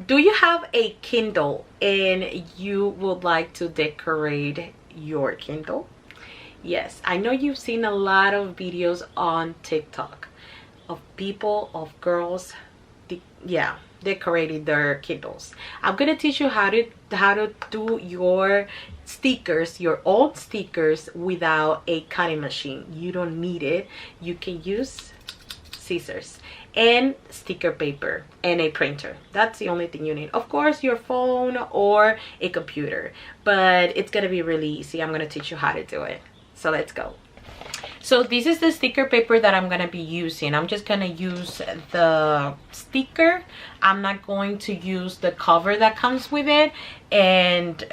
Do you have a Kindle and you would like to decorate your Kindle? Yes, I know you've seen a lot of videos on TikTok of people, of girls, yeah, decorating their Kindles. I'm gonna teach you how to do your stickers, your old stickers, without a cutting machine. You don't need it. You can use scissors and sticker paper and a printer. That's the only thing you need. Of course, your phone or a computer, but it's gonna be really easy. I'm gonna teach you how to do it. So let's go. So this is the sticker paper that I'm gonna be using. I'm just gonna use the sticker. I'm not going to use the cover that comes with it. And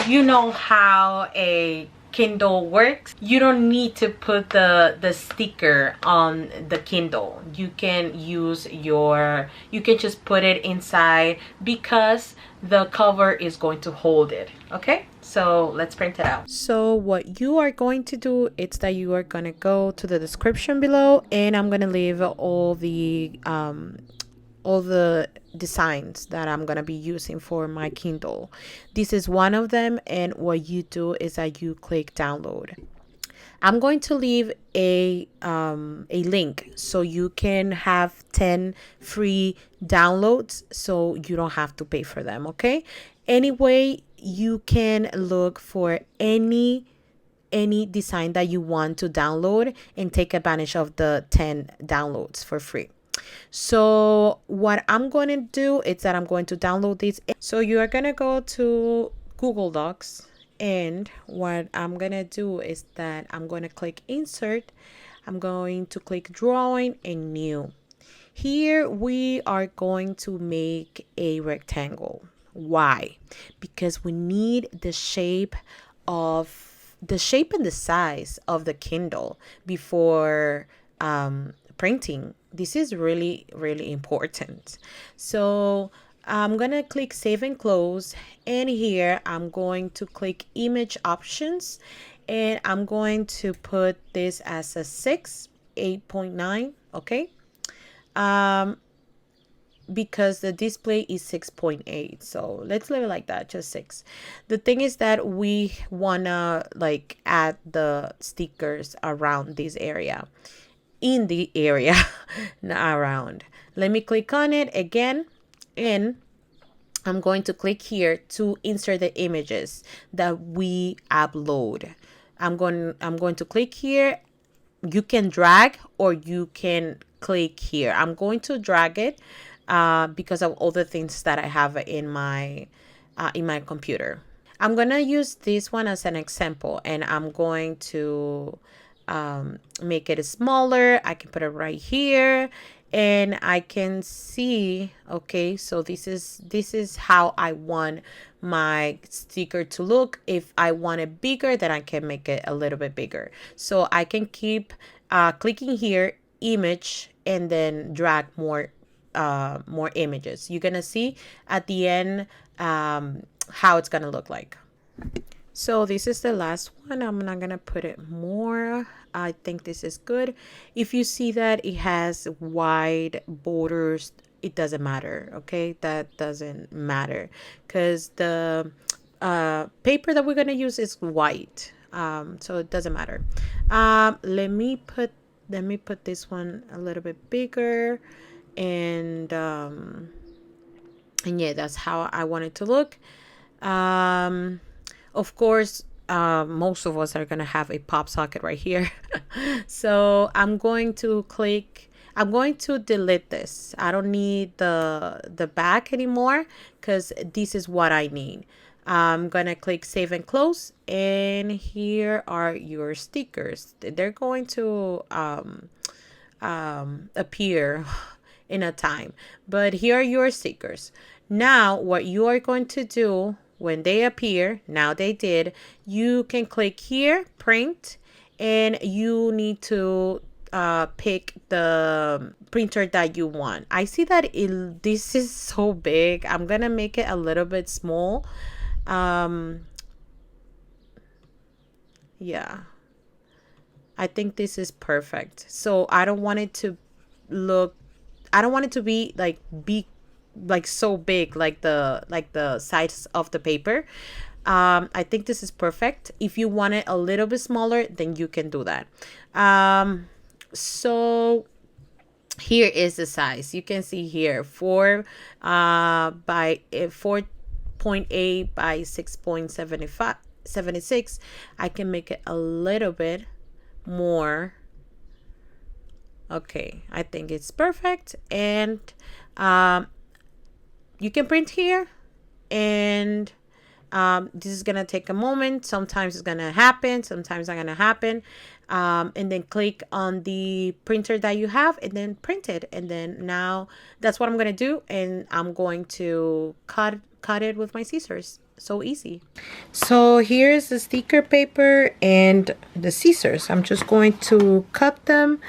you know how a Kindle works. You don't need to put the sticker on the Kindle. You can just put it inside because the cover is going to hold it. Okay, so let's print it out. So what you are going to do is that you are going to go to the description below, and I'm going to leave all the designs that I'm gonna be using for my Kindle. This is one of them, and what you do is that you click download. I'm going to leave a link so you can have 10 free downloads, so you don't have to pay for them. Okay. Anyway, you can look for any design that you want to download and take advantage of the 10 downloads for free. So what I'm going to do is that I'm going to download this. So you are going to go to Google Docs, and what I'm going to do is that I'm going to click insert. I'm going to click drawing and new. Here we are going to make a rectangle. Why? Because we need the shape and the size of the Kindle before printing. This is really, really important. So I'm gonna click save and close, and here I'm going to click image options, and I'm going to put this as a 8.9. Okay, because the display is 6.8, so let's leave it like that, just 6. The thing is that we wanna like add the stickers around this area, in the area, not around. Let me click on it again, and I'm going to click here to insert the images that we upload. I'm going to click here. You can drag or you can click here. I'm going to drag it because of all the things that I have in my computer. I'm gonna use this one as an example, and I'm going to make it smaller. I can put it right here, and I can see. Okay, so this is how I want my sticker to look. If I want it bigger, then I can make it a little bit bigger. So I can keep clicking here, image, and then drag more images. You're gonna see at the end how it's gonna look like. So this is the last one. I'm not gonna put it more. I think this is good. If you see that it has wide borders, it doesn't matter. Okay, that doesn't matter because the paper that we're gonna use is white, so it doesn't matter. Let me put this one a little bit bigger, and yeah, that's how I want it to look. Of course, most of us are going to have a pop socket right here. So I'm going to delete this. I don't need the back anymore because this is what I need. I'm going to click save and close, and here are your stickers. They're going to appear in a time, but here are your stickers. Now what you are going to do when they appear, now they did, you can click here, print, and you need to pick the printer that you want. I see that this is so big. I'm gonna make it a little bit small. Yeah, I think this is perfect. So I don't want it to be like big, like so big, like the size of the paper. I think this is perfect. If you want it a little bit smaller, then you can do that. So here is the size. You can see here 4 by 4.8 by 6.76. I can make it a little bit more. Okay, I think it's perfect. And you can print here, and this is gonna take a moment. Sometimes it's gonna happen, sometimes not gonna happen. And then click on the printer that you have and then print it. And then now that's what I'm gonna do, and I'm going to cut it with my scissors. So easy. So here's the sticker paper and the scissors. I'm just going to cut them.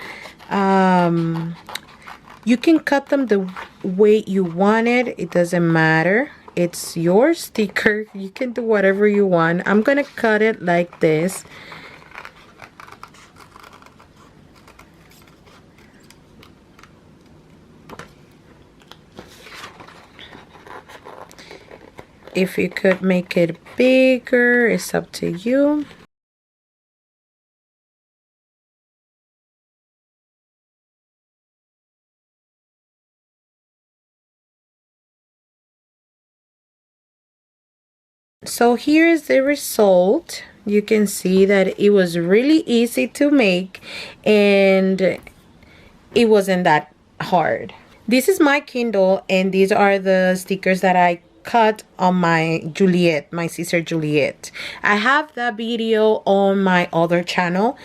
You can cut them the way you want it doesn't matter. It's your sticker. You can do whatever you want. I'm gonna cut it like this. If you could make it bigger, it's up to you. So here is the result. You can see that it was really easy to make, and it wasn't that hard. This is my Kindle, and these are the stickers that I cut on my Juliet, my sister Juliet. I have that video on my other channel,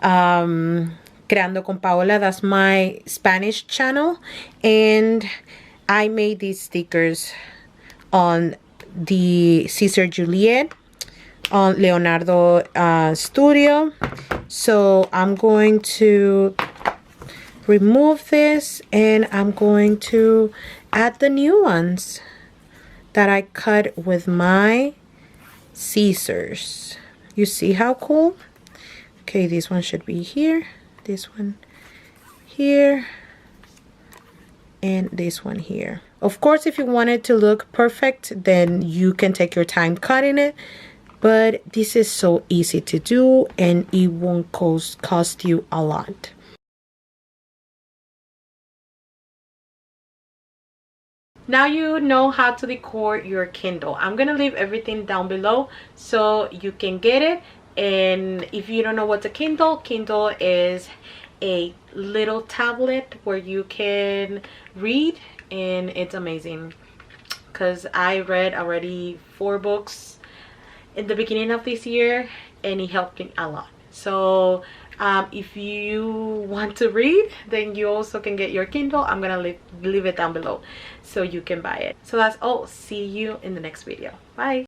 Creando con Paola. That's my Spanish channel, and I made these stickers on the Caesar Juliet on Leonardo Studio. So I'm going to remove this, and I'm going to add the new ones that I cut with my scissors. You see how cool? Okay, this one should be here, this one here, and this one here. Of course, if you want it to look perfect, then you can take your time cutting it, but this is so easy to do, and it won't cost you a lot. Now you know how to decor your Kindle. I'm gonna leave everything down below so you can get it. And if you don't know what's a Kindle is a little tablet where you can read, and it's amazing because I read already 4 books in the beginning of this year, and it helped me a lot. So if you want to read, then you also can get your Kindle. I'm gonna leave it down below so you can buy it. So that's all. See you in the next video. Bye.